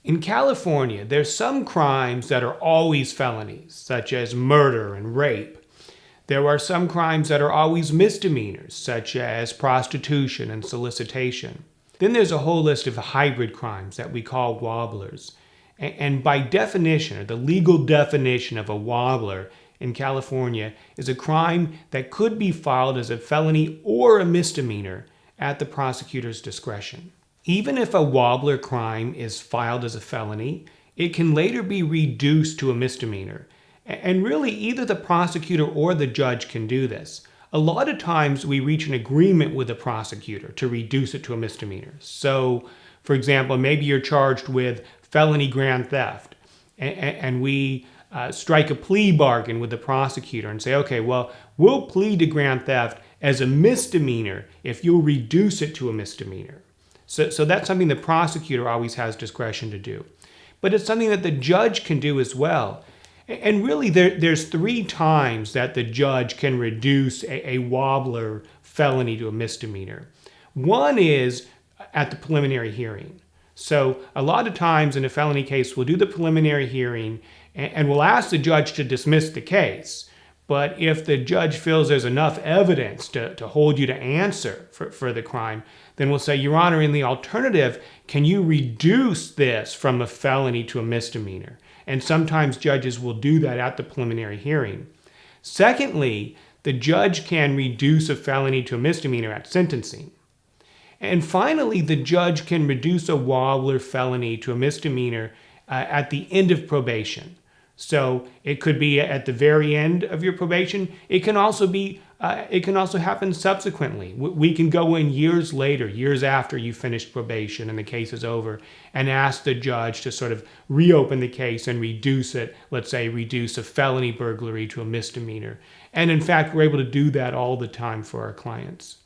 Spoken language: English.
In California, there's some crimes that are always felonies, such as murder and rape. There are some crimes that are always misdemeanors, such as prostitution and solicitation. Then there's a whole list of hybrid crimes that we call wobblers. And by definition, or the legal definition of a wobbler in California, is a crime that could be filed as a felony or a misdemeanor at the prosecutor's discretion. Even if a wobbler crime is filed as a felony, it can later be reduced to a misdemeanor. And really, either the prosecutor or the judge can do this. A lot of times we reach an agreement with the prosecutor to reduce it to a misdemeanor. So, for example, maybe you're charged with felony grand theft, and we strike a plea bargain with the prosecutor and say, okay, well, we'll plead to grand theft as a misdemeanor if you'll reduce it to a misdemeanor. So that's something the prosecutor always has discretion to do. But it's something that the judge can do as well. And really, there's 3 times that the judge can reduce a wobbler felony to a misdemeanor. One is at the preliminary hearing. So a lot of times in a felony case, we'll do the preliminary hearing and we'll ask the judge to dismiss the case. But if the judge feels there's enough evidence to hold you to answer for the crime, then we'll say, Your Honor, in the alternative, can you reduce this from a felony to a misdemeanor? And sometimes judges will do that at the preliminary hearing. Secondly, the judge can reduce a felony to a misdemeanor at sentencing. And finally, the judge can reduce a wobbler felony to a misdemeanor at the end of probation. So it could be at the very end of your probation. It can also happen subsequently. We can go in years later, years after you finished probation and the case is over, and ask the judge to sort of reopen the case and reduce it. Let's say reduce a felony burglary to a misdemeanor. And in fact, we're able to do that all the time for our clients.